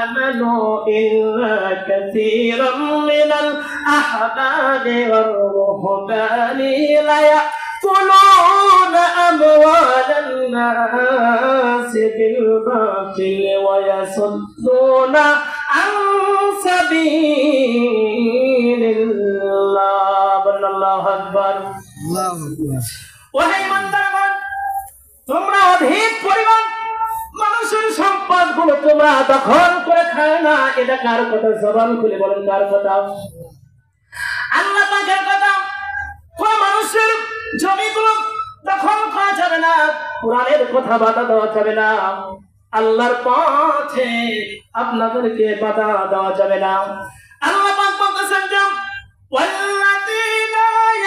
آمنوا إلا كثيرا من الأحبار والرهبان ليأكلون أموال الناس بالباطل ويصدون عن سبيل الله الله أكبر الله أكبر وهي من تغن তোমরা অধিক পরিমাণ মানুষের সম্পদগুলো তোমরা দখল করে খাও না। এটা কার কথা? জবান খুলে বলেন কার কথা? আল্লাহ পাকের কথা। কোন মানুষের জমিগুলো দখল করা যাবে না, কোরআনের কথা বাধা দেওয়া যাবে না, আল্লাহর পথে আপনাদেরকে বাধা দেওয়া যাবে না। আল্লাহ পাক বলতেছেন যে والذين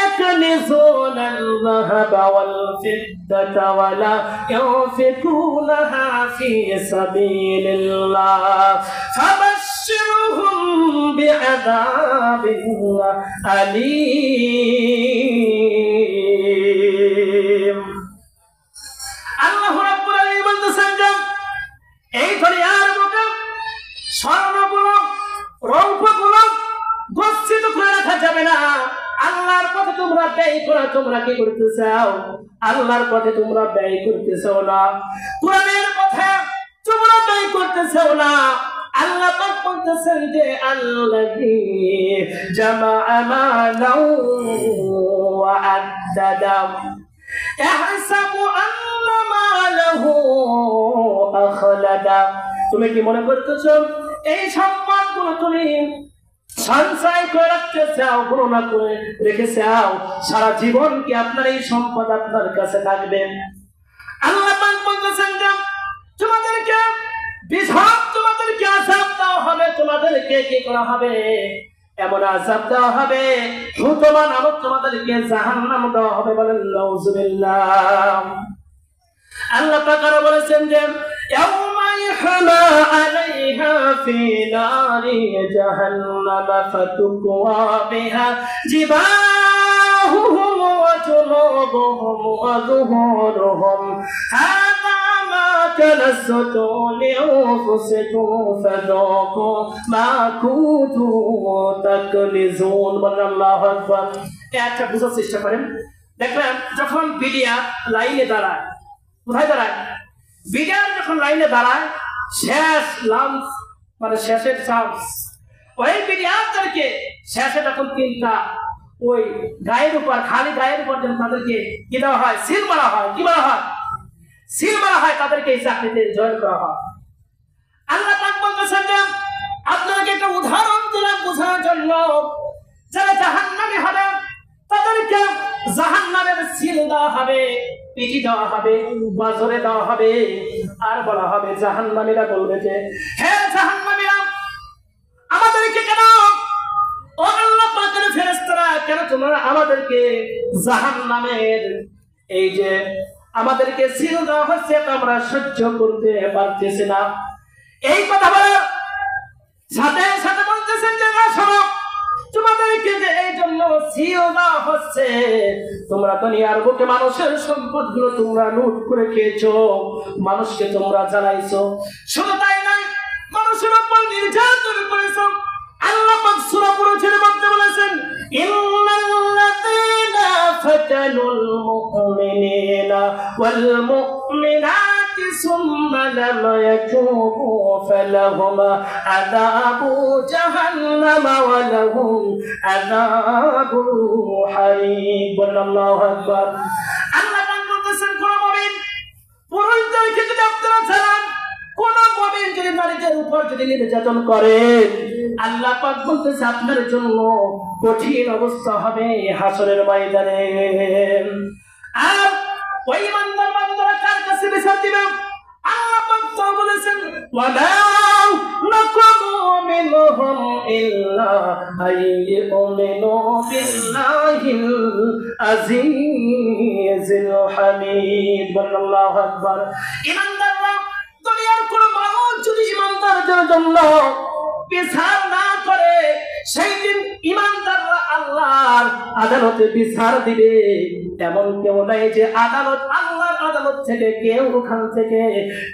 يكنزون الذهب والفضة ولا ينفقونها في سبيل الله فبشرهم بعذاب أليم আল্লাহ রাব্বুল আলামিন বলতেছেন যে এই দুনিয়ার বুকে স্বর্ণগুলো রৌপ্যগুলো গচ্ছিত করে রাখা যাবে না। আল্লাহর পথে তোমরা ব্যয় করা, তোমরা কি করতে চাও? আল্লাহর পথে তোমরা ব্যয় করতে চাও না, কোরআনের পথে তোমরা ব্যয় করতে চাও না। আল্লাহ পাক বলতেছেন যে আল্লাযী জামাআ মালাও ওয়া আদ্দাদা ইয়াহসাবু আন্না মালাহু আখলাদা। তুমি কি মনে করতেছো এই সম্পদগুলো তুমি সঞ্চয় করে রাখতে চাও, গণনা করে রেখে চাও, সারা জীবন কি আপনার এই সম্পদ আপনার কাছে থাকবে? আল্লাহ পাক বলতেছেন যে তোমাদেরকে বিধান, তোমাদেরকে আযাব দেওয়া হবে, তোমাদেরকে কি করা হবে? এমন আযাব দেওয়া হবে, হুতমা নামক তোমাদেরকে জাহান্নাম দেওয়া হবে। বলেন নাউযুবিল্লাহ। আল্লাহ পাক আরো বলেছেন যে ইয়াউমা ইহমা আলাইহা ফি নারি জাহান্নাম ফাতুকওয়া বিহা জিবাহুহুম ওয়া জুনুবুহুম ওয়া যুহুরুহুম হাযা মা কানাসতুম লিআনফুসিকুম ফাযুকু মা কুনতুম তাকনিজুন। আল্লাহু আকবার। একটা বুঝার চেষ্টা করেন। দেখবেন যখন বিডিয়া লাইনে দাঁড়ায়, কোথায় দাঁড়ায়? বিডিআর যখন লাইনে দাঁড়ায়, শেষ লাঞ্চ মানে শেষের চান্স, ওই বিডিআরদেরকে শেষে যখন তিনটা ওই গায়ের উপর, খালি গায়ের উপর যেন তাদেরকে কি দেওয়া হয়? সিল মারা হয়। কি মারা হয়? সিল মারা হয়। তাদেরকে এই চাকরিতে জয়েন করা হয়। আল্লাহ পাক বলতেছেন যে আপনাকে একটা উদাহরণ দিলাম বোঝানোর জন্য। যারা জাহান্নামী হবে তাদেরকে জাহান্নামের সিল দেওয়া হবে, পিটি দেওয়া হবে, বাজরে দেওয়া হবে, আর বলা হবে, জাহান্নামীরা বলবে যে হে জাহান্নামীরা, আমাদেরকে কেন, ও আল্লাহ পাকের ফেরেশতারা, কেন তোমরা আমাদেরকে জাহান্নামের এই যে আমাদেরকে সিল দেওয়া হচ্ছে এটা আমরা সহ্য করতে পারতেছি না। এই কথা বলার সাথে সাথে বলতেছেন যে না শোনো, তোমাদেরকে যে এই জন্য সিল দেওয়া হচ্ছে, তোমরা দুনিয়ার বুকে মানুষের সম্পদগুলো তোমরা লুট করে খেয়েছো, মানুষকে তোমরা জ্বালাইছো। শুধু তাই নয়, মানুষের উপর নির্যাতন করেছো। আল্লাহ পাক সূরা ফুরকানের মধ্যে বলেছেন ইন্নাল্লাযীনা ফাতানুল মুমিনিনা ওয়াল মুমিনাতি সুম্মা লাম ইয়াতুবু ফালাহুম আযাবু জাহান্নাম ওয়া লাহুম আযাবু হারিক। আল্লাহু আকবার। আল্লাহ পাক বলেছেন কোন মুমিন পুরুষদেরকে যদি আপনারা ছাড়ান, কোন মুমিন যদি নারীদের উপর যদি নির্যাতন করে, আল্লাহ পাক বলতেছে আপনার জন্য কঠিন অবস্থা হবে হাসরের ময়দানে। আর ওই ইমানদার বান্দারা কার কাছে বিচার দিবে? আল্লাহ পাক তো বলেছেন ওয়ালা নাকুমু মিনহুম ইল্লা আইয়ুমিনু বিল্লাহিল আজিজিল হামিদ। আল্লাহু আকবার। ইমানদাররা, দুনিয়ার কোন মানুষ যদি ইমানদারদের জন্য বিচার না করে, সেই দিন ইমানদাররা আল্লাহর আদালতে বিচার দিবে, এমন কেউ নাই যে আল্লাহর আদালত থেকে কেউ ওখান থেকে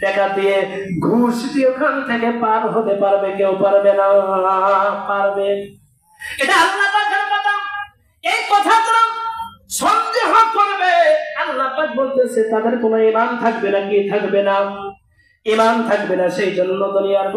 টাকা দিয়ে ঘুষ দিয়ে ওখান থেকে পার হতে পারবে? কেউ পারবে না। পারবে? এটা আল্লাহ পাকের কথা। এই কথা যারা সন্দেহ করবে, আল্লাহ পাক বলতেছে তাদের কোনো ঈমান থাকবে না। কি থাকবে না? ঈমান থাকবে না। সেই জন্য দুনিয়ার